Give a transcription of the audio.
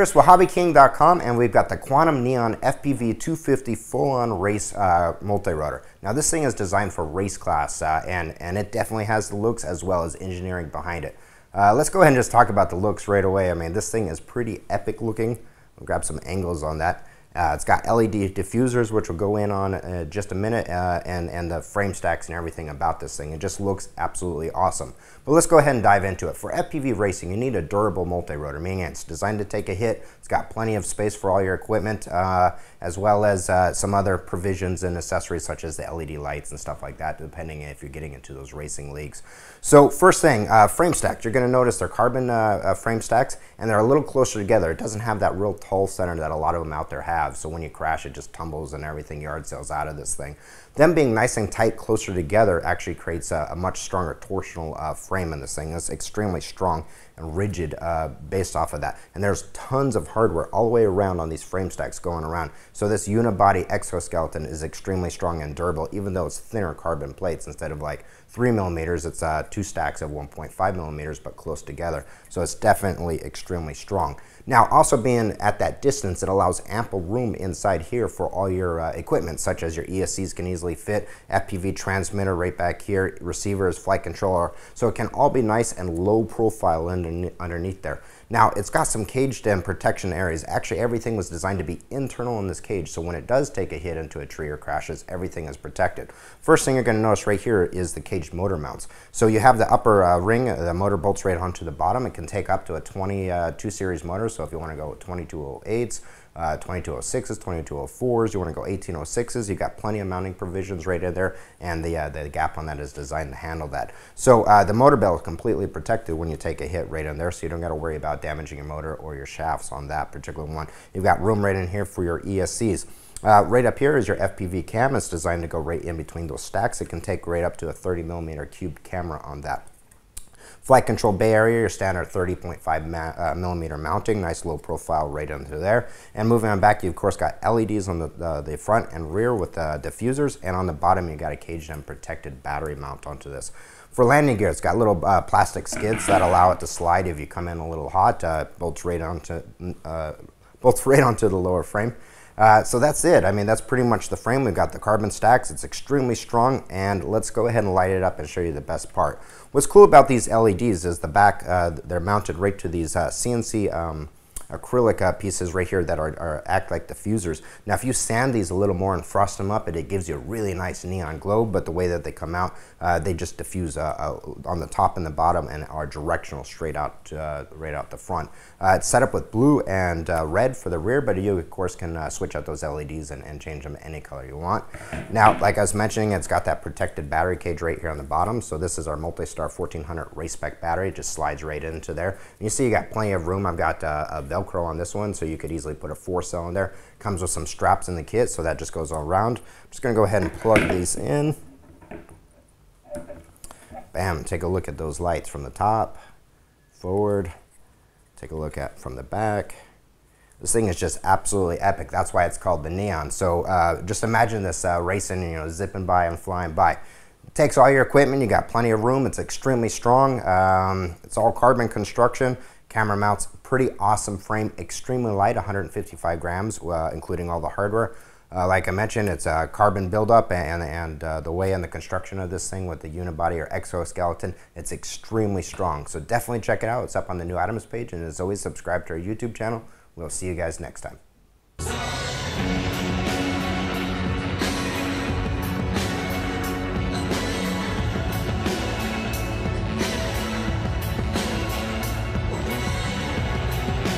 Chris with HobbyKing.com, and we've got the Quanum Neon FPV 250 full-on race multi-rotor. Now this thing is designed for race class, and it definitely has the looks as well as engineering behind it. Let's go ahead and just talk about the looks right away. I mean, this thing is pretty epic looking. I'll grab some angles on that. It's got LED diffusers, which will go in on just a minute, and the frame stacks and everything about this thing. It just looks absolutely awesome. But let's go ahead and dive into it. For FPV racing, you need a durable multi-rotor, meaning it's designed to take a hit. It's got plenty of space for all your equipment, as well as some other provisions and accessories such as the LED lights and stuff like that, depending if you're getting into those racing leagues. So first thing, frame stacks. You're going to notice they're carbon frame stacks, and they're a little closer together. It doesn't have that real tall center that a lot of them out there have. So when you crash, it just tumbles and everything yard sales out of this thing. Them being nice and tight closer together actually creates a much stronger torsional frame in this thing. It's extremely strong and rigid based off of that. And there's tons of hardware all the way around on these frame stacks going around. So this unibody exoskeleton is extremely strong and durable, even though it's thinner carbon plates. Instead of like 3 millimeters, it's 2 stacks of 1.5 millimeters, but close together. So it's definitely extremely strong. Now, also being at that distance, it allows ample room inside here for all your equipment, such as your ESCs can easily fit, FPV transmitter right back here, receivers, flight controller. So it can all be nice and low profile underneath there. Now, it's got some caged and protection areas. Actually, everything was designed to be internal in this cage, so when it does take a hit into a tree or crashes, everything is protected. First thing you're going to notice right here is the caged motor mounts. So you have the upper ring, the motor bolts right onto the bottom. It can take up to a 22 series motor, so if you want to go 2208s, 2206s, 2204s, you want to go 1806s, you've got plenty of mounting provisions right in there, and the gap on that is designed to handle that. So the motor belt is completely protected when you take a hit right in there, so you don't got to worry about damaging your motor or your shafts on that particular one. You've got room right in here for your ESCs. Right up here is your FPV cam. It's designed to go right in between those stacks. It can take right up to a 30 millimeter cubed camera on that. Flight control bay area, your standard 30.5 millimeter mounting, nice low profile right under there. And moving on back, you of course got LEDs on the front and rear with diffusers, and on the bottom you got a caged and protected battery mount onto this. For landing gear, it's got little plastic skids that allow it to slide if you come in a little hot, bolts right onto the lower frame. So that's it. I mean, that's pretty much the frame. We've got the carbon stacks. It's extremely strong, and let's go ahead and light it up and show you the best part. What's cool about these LEDs is the back, they're mounted right to these CNC acrylic pieces right here that act like diffusers. Now, if you sand these a little more and frost them up, it gives you a really nice neon glow, but the way that they come out, they just diffuse on the top and the bottom and are directional straight out, right out the front. It's set up with blue and red for the rear, but you of course can switch out those LEDs and change them any color you want. Now, like I was mentioning, it's got that protected battery cage right here on the bottom. So this is our Multi-Star 1400 race spec battery. It just slides right into there. And you see you got plenty of room. I've got a Velcro on this one, so you could easily put a 4-cell in there. Comes with some straps in the kit, so that just goes all around. I'm just gonna go ahead and plug these in. Bam, take a look at those lights from the top, forward, take a look at from the back. This thing is just absolutely epic. That's why it's called the Neon. So just imagine this racing, you know, zipping by and flying by. It takes all your equipment, you got plenty of room, it's extremely strong. It's all carbon construction. Camera mounts, pretty awesome frame, extremely light, 155 grams, including all the hardware. Like I mentioned, it's a carbon buildup, and the way and the construction of this thing with the unibody or exoskeleton, it's extremely strong. So definitely check it out. It's up on the new items page, and as always, subscribe to our YouTube channel. We'll see you guys next time.